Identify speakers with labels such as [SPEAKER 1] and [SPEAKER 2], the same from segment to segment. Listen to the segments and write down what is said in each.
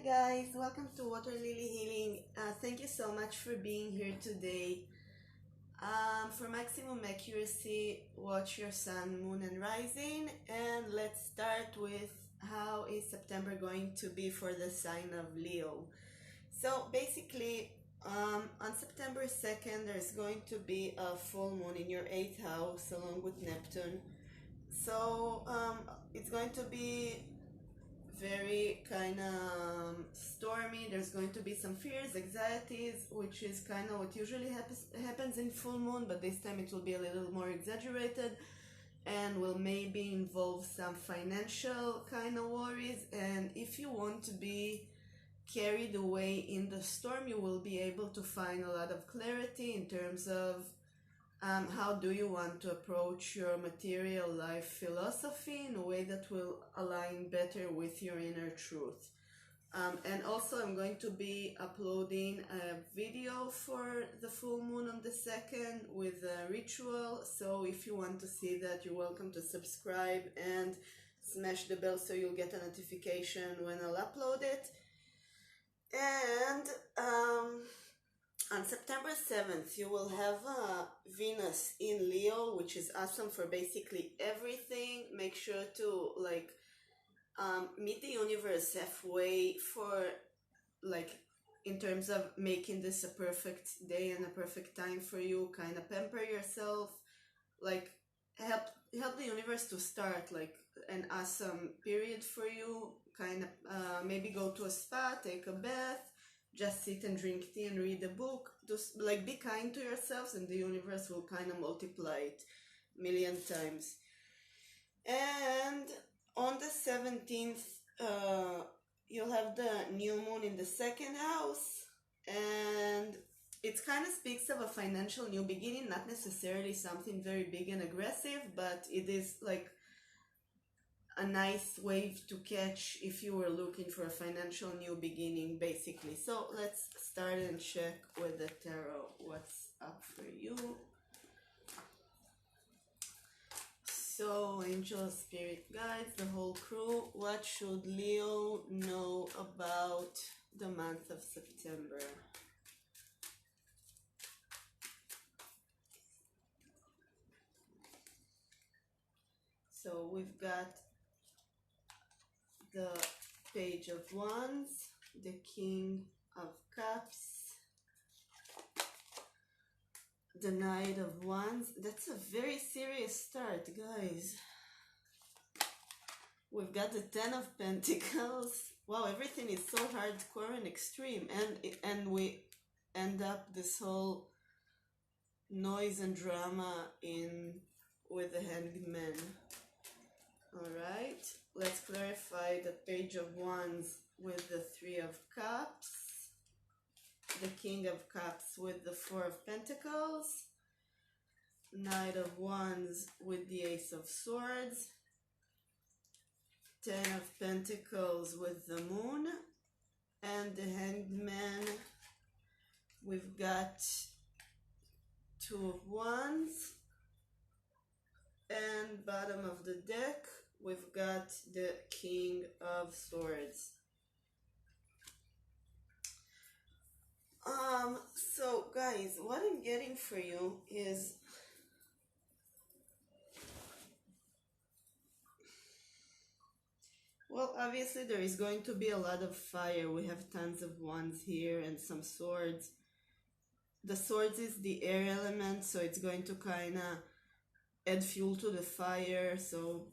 [SPEAKER 1] guys, welcome to Water Lily Healing. Thank you so much for being here today. For maximum accuracy, watch your sun, moon, and rising. And let's start with how is September going to be for the sign of Leo. So basically, on September 2nd, there's going to be a full moon in your 8th house along with Neptune. So it's going to be very kind of stormy. There's going to be some fears, anxieties, which is kind of what usually happens in full moon, but this time it will be a little more exaggerated and will maybe involve some financial kind of worries. And if you want to be carried away in the storm, you will be able to find a lot of clarity in terms of how do you want to approach your material life philosophy in a way that will align better with your inner truth. And also I'm going to be uploading a video for the full moon on the 2nd with a ritual, so if you want to see that, you're welcome to subscribe and smash the bell so you'll get a notification when I'll upload it. And on September 7th, you will have Venus in Leo, which is awesome for basically everything. Make sure to meet the universe halfway for in terms of making this a perfect day and a perfect time for you. Kind of pamper yourself, help the universe to start an awesome period for you. Kind of maybe go to a spa, take a bath, just sit and drink tea and read a book. Just be kind to yourselves, and the universe will kind of multiply it a million times. And on the 17th, you'll have the new moon in the 2nd house, and it kind of speaks of a financial new beginning, not necessarily something very big and aggressive, but it is a nice wave to catch if you were looking for a financial new beginning, basically. So let's start and check with the tarot what's up for you. So angel, spirit guides, the whole crew, what should Leo know about the month of September? So we've got the Page of Wands, the King of Cups, the Knight of Wands. That's a very serious start, guys. We've got the Ten of Pentacles. Wow, everything is so hardcore and extreme, and we end up this whole noise and drama with the Hanged Man. Alright, let's clarify the Page of Wands with the Three of Cups, the King of Cups with the Four of Pentacles, Knight of Wands with the Ace of Swords, Ten of Pentacles with the Moon, and the Hanged Man. We've got Two of Wands, and bottom of the deck we've got the King of Swords. So guys, what I'm getting for you is well, obviously there is going to be a lot of fire. We have tons of wands here and some swords. The swords is the air element, so it's going to kind of add fuel to the fire. So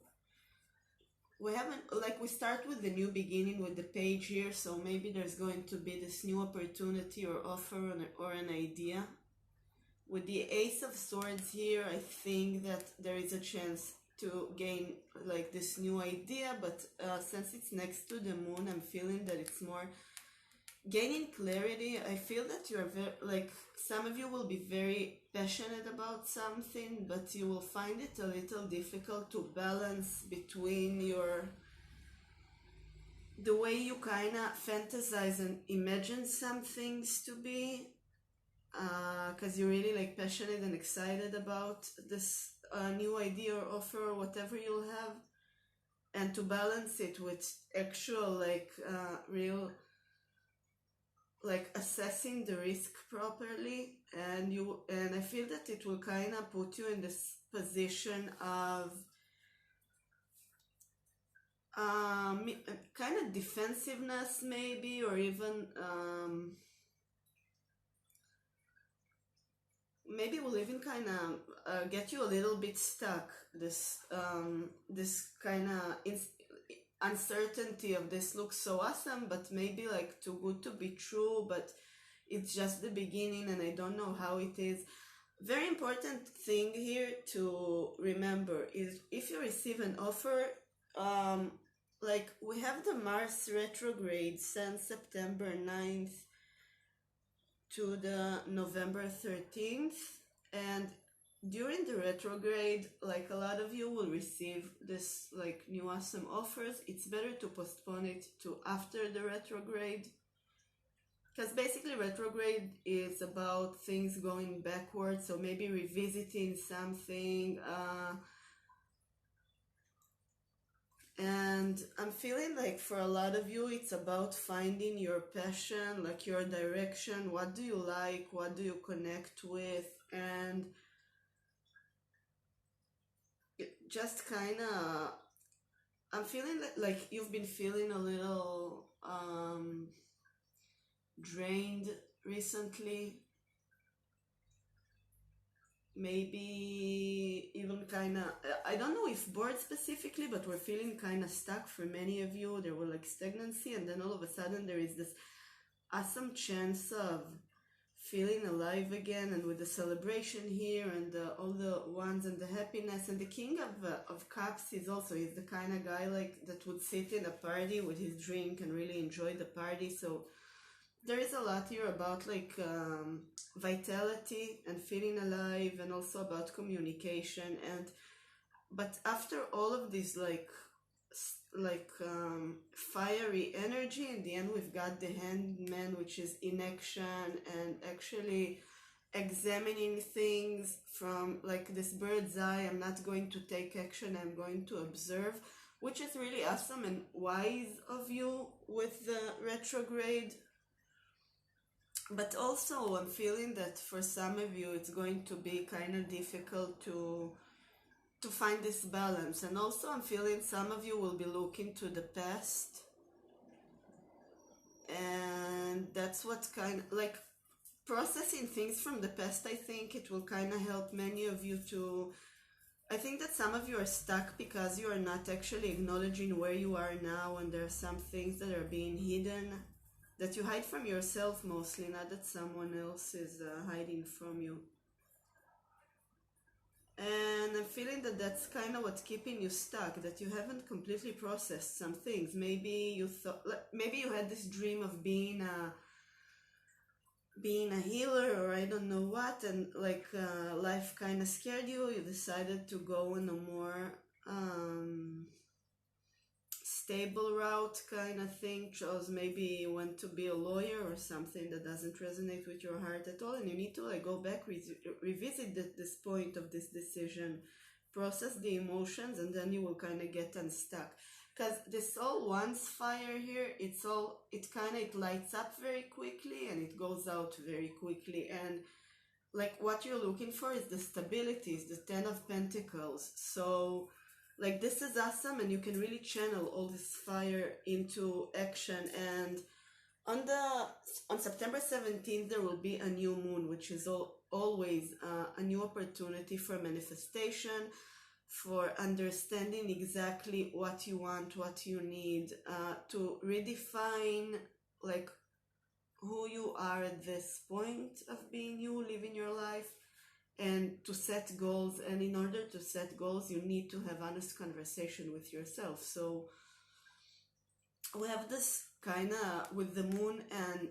[SPEAKER 1] we start with the new beginning with the page here, so maybe there's going to be this new opportunity or offer or an idea. With the Ace of Swords here, I think that there is a chance to gain this new idea, but since it's next to the moon, I'm feeling that it's more gaining clarity. I feel that you're very, some of you will be very passionate about something, but you will find it a little difficult to balance between the way you kind of fantasize and imagine some things to be, because you're really passionate and excited about this new idea or offer or whatever you'll have, and to balance it with actual real like assessing the risk properly, and I feel that it will kind of put you in this position of kind of defensiveness maybe, or even maybe will even kind of get you a little bit stuck. This kind of uncertainty of this looks so awesome, but maybe like too good to be true, but it's just the beginning and I don't know how it is. Very important thing here to remember is if you receive an offer, um, like we have the Mars retrograde since September 9th to the November 13th, and during the retrograde, like a lot of you will receive this like new awesome offers. It's better to postpone it to after the retrograde, because basically retrograde is about things going backwards, so maybe revisiting something, and I'm feeling like for a lot of you it's about finding your passion, like your direction. What do you like, what do you connect with, and just kind of I'm feeling like you've been feeling a little drained recently, maybe even kind of, I don't know if bored specifically, but we're feeling kind of stuck for many of you. There were like stagnancy, and then all of a sudden there is this awesome chance of feeling alive again, and with the celebration here and all the ones and the happiness. And the king of cups is also, he's the kind of guy like that would sit in a party with his drink and really enjoy the party. So there is a lot here about like vitality and feeling alive, and also about communication. And but after all of this fiery energy, in the end we've got the Hangman, which is inaction and actually examining things from like this bird's eye. I'm not going to take action, I'm going to observe, which is really awesome and wise of you with the retrograde. But also I'm feeling that for some of you it's going to be kind of difficult to find this balance. And also I'm feeling some of you will be looking to the past, and that's what kind of like processing things from the past. I think it will kind of help many of you to, I think that some of you are stuck because you are not actually acknowledging where you are now, and there are some things that are being hidden, that you hide from yourself mostly, not that someone else is hiding from you. And I'm feeling that that's kind of what's keeping you stuck, that you haven't completely processed some things. Maybe you thought, maybe you had this dream of being a healer, or I don't know what, and like life kind of scared you. You decided to go on a more stable route kind of thing. Chose maybe you want to be a lawyer or something that doesn't resonate with your heart at all, and you need to like go back, revisit this point of this decision, process the emotions, and then you will kind of get unstuck. Because this all once fire here, it lights up very quickly and it goes out very quickly. And like what you're looking for is the stability, is the 10 of Pentacles. So like this is awesome, and you can really channel all this fire into action. And on September 17th there will be a new moon, which is always a new opportunity for manifestation, for understanding exactly what you want, what you need, to redefine like who you are at this point of being you, living your life, and to set goals. And in order to set goals, you need to have honest conversation with yourself. So we have this kind of with the moon and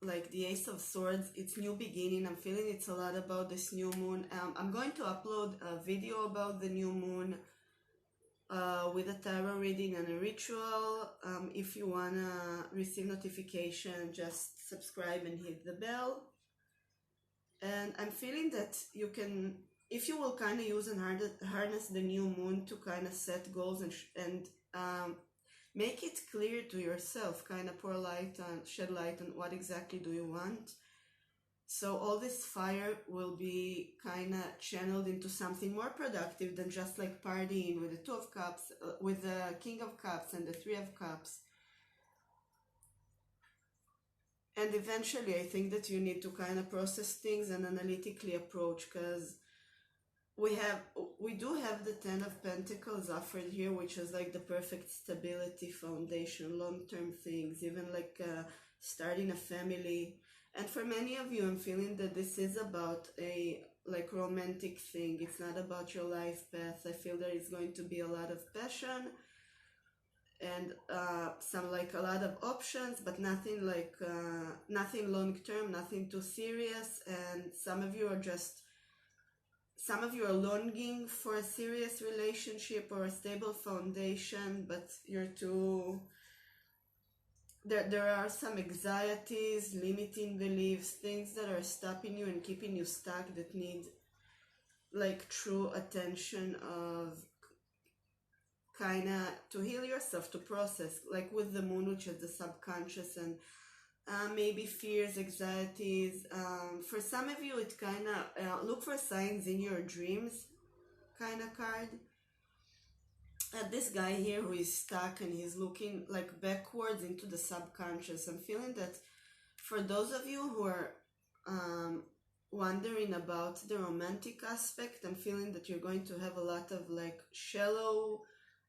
[SPEAKER 1] like the Ace of Swords, it's new beginning. I'm feeling it's a lot about this new moon. I'm going to upload a video about the new moon with a tarot reading and a ritual. If you wanna receive notification, just subscribe and hit the bell. And I'm feeling that you can, if you will kind of use and harness the new moon to kind of set goals and make it clear to yourself, kind of pour light on, shed light on what exactly do you want. So all this fire will be kind of channeled into something more productive than just like partying with the Two of Cups, with the King of Cups and the Three of Cups. And eventually I think that you need to kind of process things and analytically approach, because we do have the Ten of Pentacles offered here, which is like the perfect stability, foundation, long-term things, even like starting a family. And for many of you, I'm feeling that this is about a like romantic thing. It's not about your life path. I feel there is going to be a lot of passion and some like a lot of options, but nothing like nothing long-term, nothing too serious. And some of you are longing for a serious relationship or a stable foundation, but you're too... There are some anxieties, limiting beliefs, things that are stopping you and keeping you stuck that need like true attention of kind of to heal yourself, to process, like with the moon, which is the subconscious, and maybe fears, anxieties. For some of you, it kind of look for signs in your dreams kind of card. This guy here who is stuck and he's looking like backwards into the subconscious. I'm feeling that for those of you who are wondering about the romantic aspect, I'm feeling that you're going to have a lot of like shallow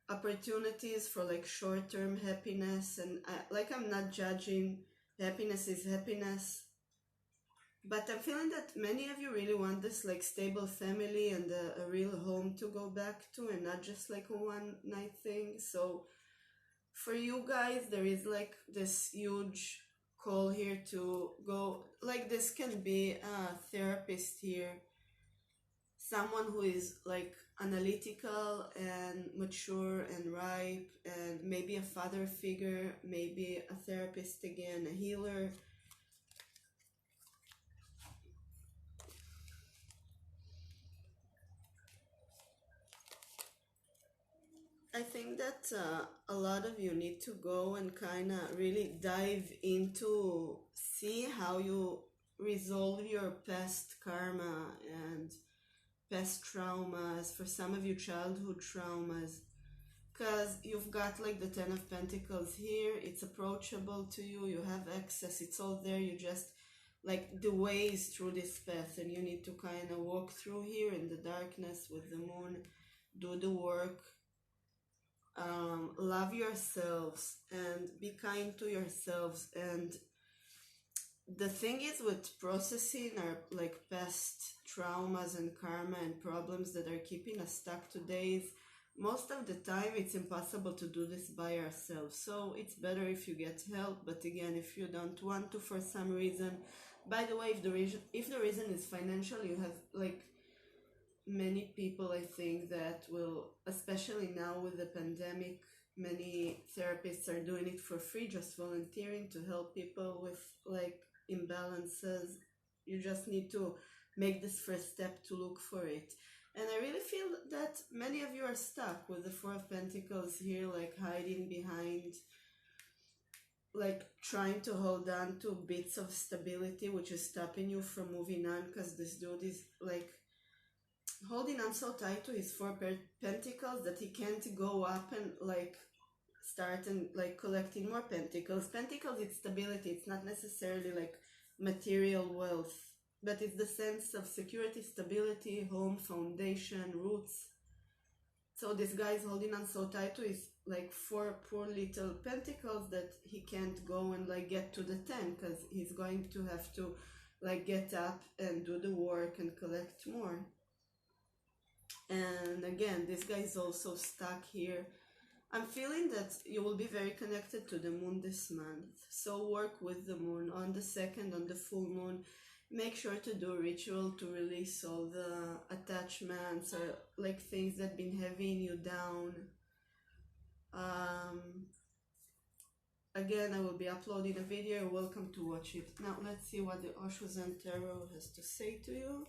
[SPEAKER 1] opportunities for like short-term happiness. And I'm not judging, happiness is happiness, but I'm feeling that many of you really want this like stable family and a real home to go back to, and not just like a one night thing. So for you guys, there is like this huge call here to go, like this can be a therapist here, someone who is like analytical and mature and ripe, and maybe a father figure, maybe a therapist again, a healer. I think that a lot of you need to go and kind of really dive into see how you resolve your past karma and past traumas. For some of you, childhood traumas, because you've got like the Ten of Pentacles here. It's approachable to you, you have access, it's all there. You just like the way is through this path, and you need to kind of walk through here in the darkness with the moon, do the work. Love yourselves and be kind to yourselves. And the thing is with processing our like past traumas and karma and problems that are keeping us stuck today is most of the time it's impossible to do this by ourselves. So it's better if you get help. But again, if you don't want to for some reason, by the way, if the reason is financial, you have like many people, I think, that will, especially now with the pandemic, many therapists are doing it for free, just volunteering to help people with like imbalances. You just need to make this first step to look for it. And I really feel that many of you are stuck with the Four of Pentacles here, like hiding behind, like trying to hold on to bits of stability, which is stopping you from moving on, because this dude is like holding on so tight to his Four Pentacles that he can't go up and like start and like collecting more pentacles. Pentacles, it's stability. It's not necessarily like material wealth, but it's the sense of security, stability, home, foundation, roots. So this guy is holding on so tight to his like four poor little pentacles that he can't go and like get to the 10, because he's going to have to like get up and do the work and collect more. And again, this guy is also stuck here. I'm feeling that you will be very connected to the moon this month. So work with the moon. On the 2nd, on the full moon, make sure to do a ritual to release all the attachments or like things that have been heavying you down. Again, I will be uploading a video. You're welcome to watch it. Now let's see what the Osho Zen Tarot has to say to you.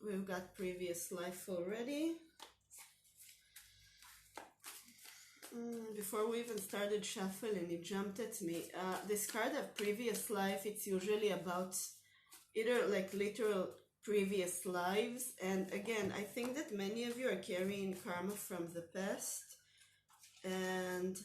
[SPEAKER 1] We've got previous life already. Before we even started shuffling, it jumped at me. This card of previous life, it's usually about either like literal previous lives. And again, I think that many of you are carrying karma from the past. And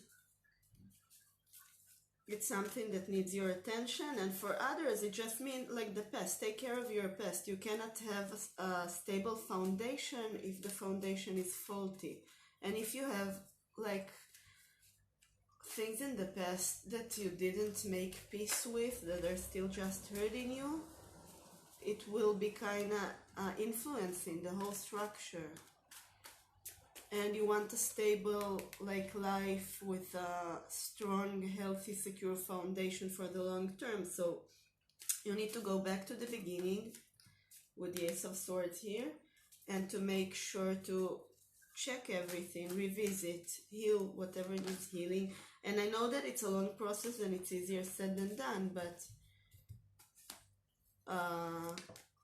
[SPEAKER 1] it's something that needs your attention, and for others it just means like the past. Take care of your past. You cannot have a stable foundation if the foundation is faulty, and if you have like things in the past that you didn't make peace with, that are still just hurting you, it will be kind of influencing the whole structure. And you want a stable like life with a strong, healthy, secure foundation for the long term. So you need to go back to the beginning with the Ace of Swords here, and to make sure to check everything, revisit, heal whatever needs healing. And I know that it's a long process and it's easier said than done, but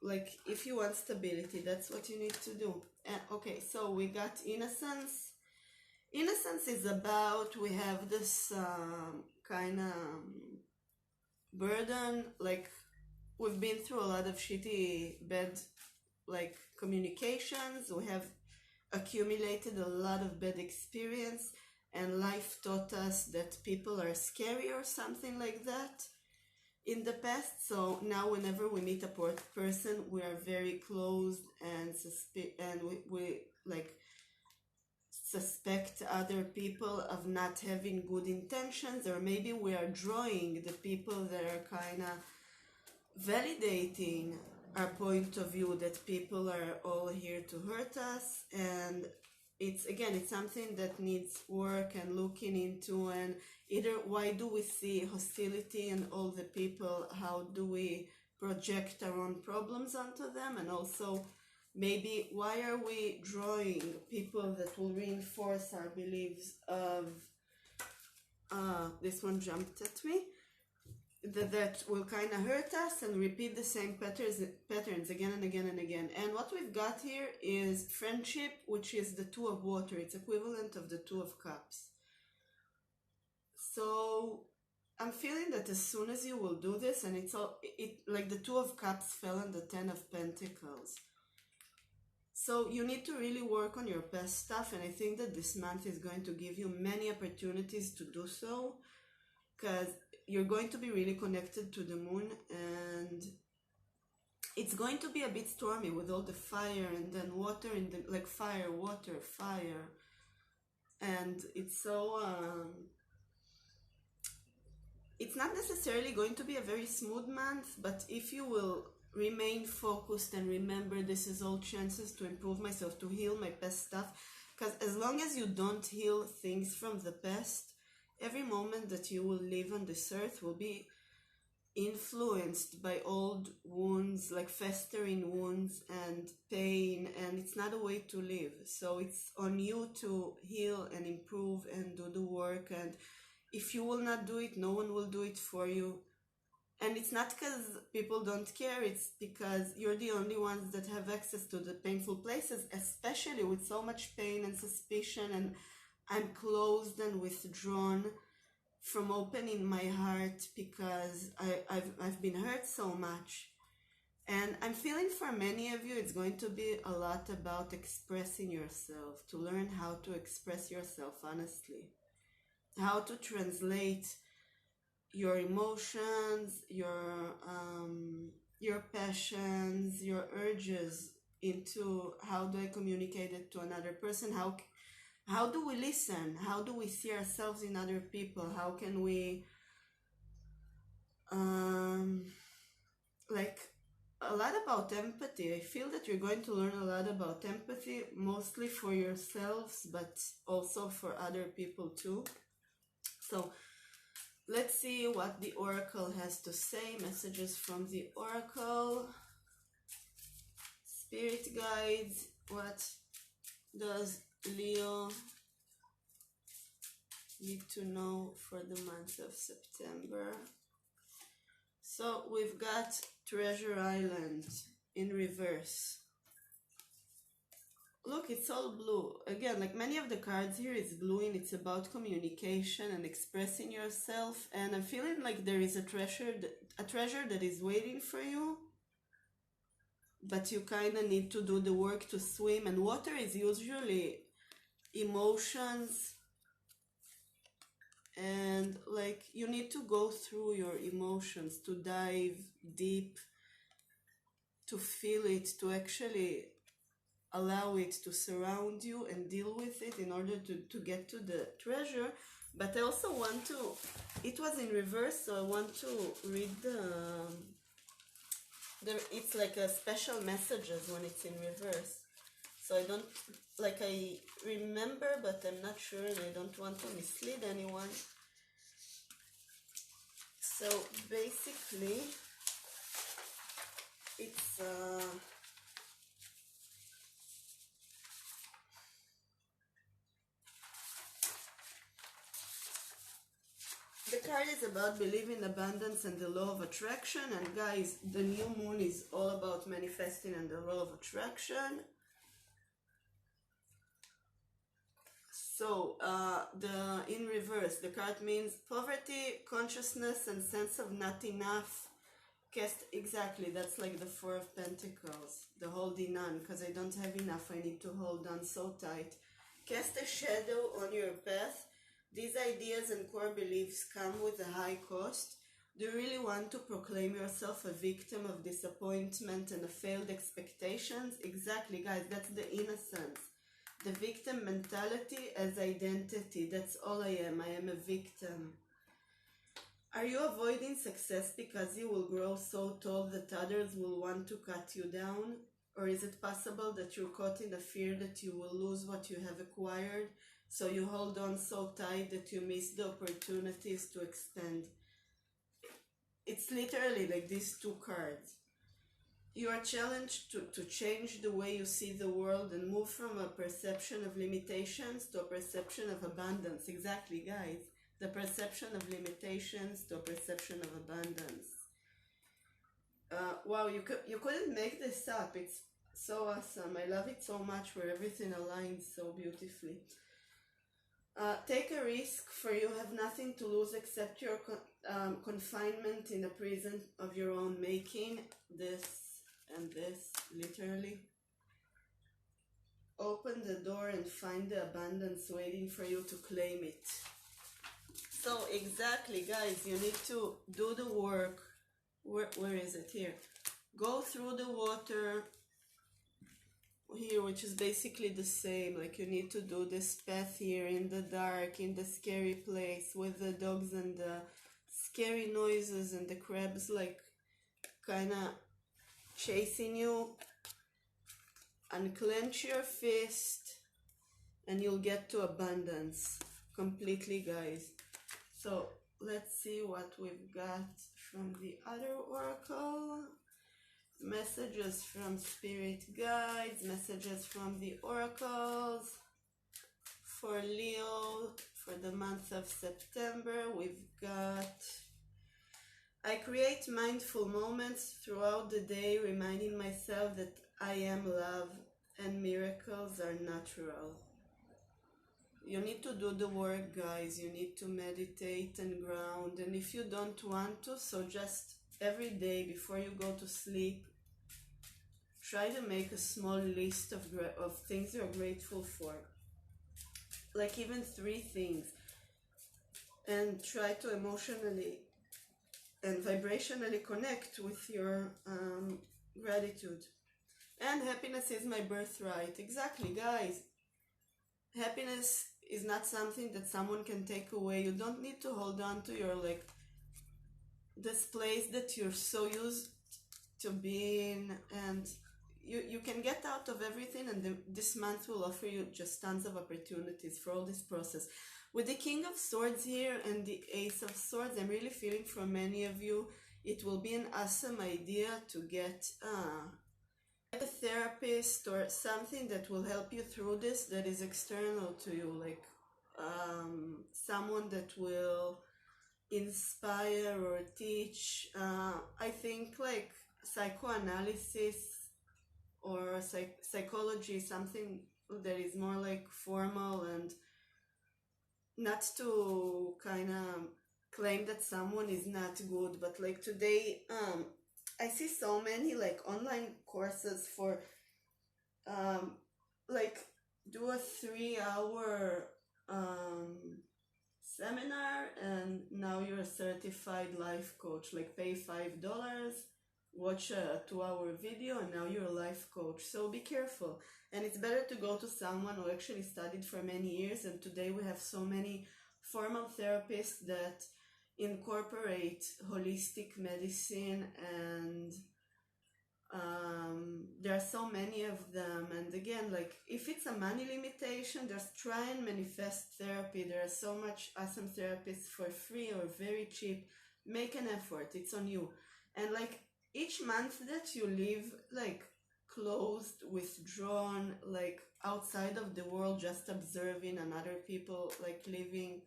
[SPEAKER 1] like if you want stability, that's what you need to do. Okay, so we got innocence. Innocence is about, we have this kind of burden, like we've been through a lot of shitty, bad like communications. We have accumulated a lot of bad experience, and life taught us that people are scary or something like that in the past. So now whenever we meet a person, we are very closed and we like suspect other people of not having good intentions, or maybe we are drawing the people that are kind of validating our point of view, that people are all here to hurt us. And it's something that needs work and looking into. And either why do we see hostility in all the people, how do we project our own problems onto them, and also maybe why are we drawing people that will reinforce our beliefs of this one jumped at me, that will kind of hurt us and repeat the same patterns again and again and again. And what we've got here is friendship, which is the Two of Water. It's equivalent of the Two of Cups. So I'm feeling that as soon as you will do this, and it's like the Two of Cups fell on the Ten of Pentacles. So you need to really work on your past stuff, and I think that this month is going to give you many opportunities to do so, because you're going to be really connected to the moon, and it's going to be a bit stormy with all the fire and then water, and like fire, water, fire, and it's so it's not necessarily going to be a very smooth month, but if you will remain focused and remember this is all chances to improve myself, to heal my past stuff, because as long as you don't heal things from the past, every moment that you will live on this earth will be influenced by old wounds, like festering wounds and pain, and it's not a way to live. So it's on you to heal and improve and do the work, and if you will not do it, no one will do it for you. And it's not because people don't care, it's because you're the only ones that have access to the painful places, especially with so much pain and suspicion, and I'm closed and withdrawn from opening my heart because I've been hurt so much. And I'm feeling for many of you it's going to be a lot about expressing yourself, to learn how to express yourself honestly, how to translate your emotions, your passions, your urges into how do I communicate it to another person, how do we listen, how do we see ourselves in other people, how can we like a lot about empathy. I feel that you're going to learn a lot about empathy, mostly for yourselves, but also for other people too. So let's see what the Oracle has to say. Messages from the Oracle. Spirit guides, what does Leo need to know for the month of September? So we've got Treasure Island in reverse. Look, it's all blue. Again, like many of the cards here, it's blue and it's about communication and expressing yourself. And I'm feeling like there is a treasure that is waiting for you, but you kind of need to do the work to swim. And water is usually emotions, and like you need to go through your emotions to dive deep, to feel it, to actually allow it to surround you and deal with it in order to get to the treasure. But I also want to, it was in reverse, so I want to read it's like a special messages when it's in reverse. So I don't, like I remember, but I'm not sure and I don't want to mislead anyone. So basically, it's the card is about believing in abundance and the law of attraction. And guys, the new moon is all about manifesting and the law of attraction. So the in reverse, the card means poverty, consciousness, and sense of not enough. Cast, exactly, that's like the Four of Pentacles, the holding on, because I don't have enough, I need to hold on so tight. Cast a shadow on your path. These ideas and core beliefs come with a high cost. Do you really want to proclaim yourself a victim of disappointment and a failed expectations? Exactly, guys, that's the innocence. The victim mentality as identity, that's all I am a victim. Are you avoiding success because you will grow so tall that others will want to cut you down? Or is it possible that you're caught in the fear that you will lose what you have acquired, so you hold on so tight that you miss the opportunities to expand? It's literally like these two cards. You are challenged to change the way you see the world and move from a perception of limitations to a perception of abundance. Exactly, guys. The perception of limitations to a perception of abundance. Wow, you couldn't make this up. It's so awesome. I love it so much where everything aligns so beautifully. Take a risk, for you have nothing to lose except your confinement in a prison of your own making. This and this, literally. Open the door and find the abundance waiting for you to claim it. So exactly, guys, you need to do the work. Where is it? Here. Go through the water here, which is basically the same. Like you need to do this path here in the dark, in the scary place with the dogs and the scary noises and the crabs like kind of chasing you. Unclench your fist and you'll get to abundance completely, guys. So let's see what we've got from the other oracle. Messages from spirit guides, messages from the oracles for Leo for the month of September. We've got, I create mindful moments throughout the day, reminding myself that I am love and miracles are natural. You need to do the work, guys. You need to meditate and ground. And if you don't want to, so just every day before you go to sleep, try to make a small list of things you're grateful for. Like even 3 things. And try to emotionally and vibrationally connect with your gratitude. And happiness is my birthright. Exactly, guys. Happiness is not something that someone can take away. You don't need to hold on to your like this place that you're so used to being, and you can get out of everything, and this month will offer you just tons of opportunities for all this process. With the King of Swords here and the Ace of Swords, I'm really feeling for many of you it will be an awesome idea to get a therapist or something that will help you through this, that is external to you, like someone that will inspire or teach. I think like psychoanalysis or psychology, something that is more like formal, and not to kind of claim that someone is not good, but like today, I see so many like online courses for um, like do a 3 hour seminar, and now you're a certified life coach. Like pay $5, watch a 2 hour video, and now you're a life coach. So be careful. And it's better to go to someone who actually studied for many years. And today we have so many formal therapists that incorporate holistic medicine, and there are so many of them. And again, like if it's a money limitation, just try and manifest therapy. There are so much awesome therapists for free or very cheap. Make an effort, it's on you. And like each month that you live like closed, withdrawn, like outside of the world, just observing and other people like living,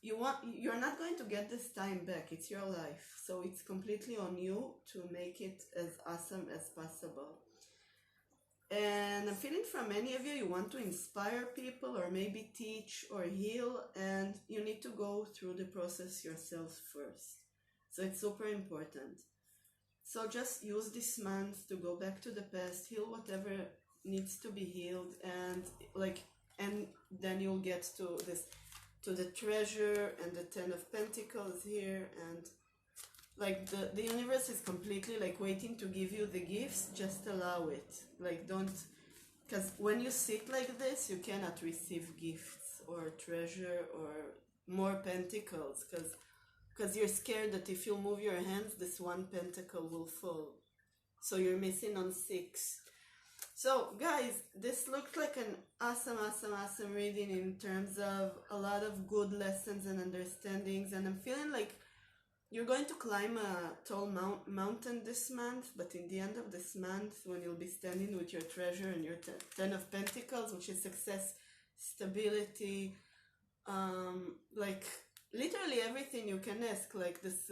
[SPEAKER 1] you're not going to get this time back. It's your life, so it's completely on you to make it as awesome as possible. And I'm feeling from many of you, you want to inspire people or maybe teach or heal, and you need to go through the process yourself first. So it's super important. So just use this month to go back to the past, heal whatever needs to be healed, and then you'll get to the treasure and the 10 of Pentacles here. And like the universe is completely like waiting to give you the gifts. Just allow it. Like don't, because when you sit like this, you cannot receive gifts or treasure or more pentacles, because you're scared that if you move your hands, this one pentacle will fall. So you're missing on 6. So guys, this looked like an awesome reading in terms of a lot of good lessons and understandings, and I'm feeling like you're going to climb a tall mountain this month, but in the end of this month, when you'll be standing with your treasure and your 10 of Pentacles, which is success, stability, like literally everything you can ask, like this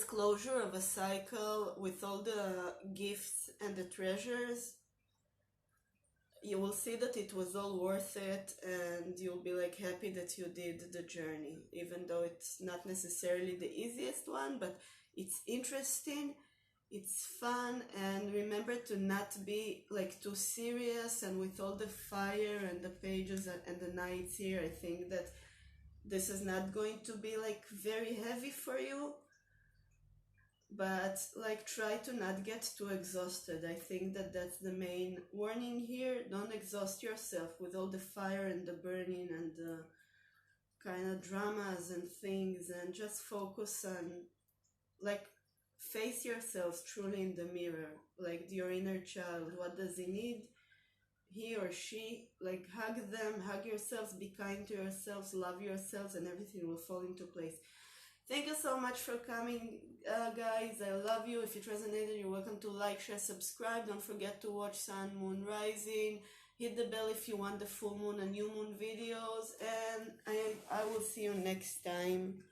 [SPEAKER 1] closure of a cycle with all the gifts and the treasures, you will see that it was all worth it, and you'll be like happy that you did the journey, even though it's not necessarily the easiest one, but it's interesting, it's fun. And remember to not be like too serious, and with all the fire and the pages and the knights here, I think that this is not going to be like very heavy for you, but like try to not get too exhausted. I think that that's the main warning here. Don't exhaust yourself with all the fire and the burning and the kind of dramas and things, and just focus on like face yourselves truly in the mirror, like your inner child. What does he need, he or she? Like hug them, hug yourselves, be kind to yourselves, love yourselves, and everything will fall into place. Thank you so much for coming, guys. I love you. If it resonated, you're welcome to like, share, subscribe. Don't forget to watch Sun, Moon, Rising. Hit the bell if you want the full moon and new moon videos. And I will see you next time.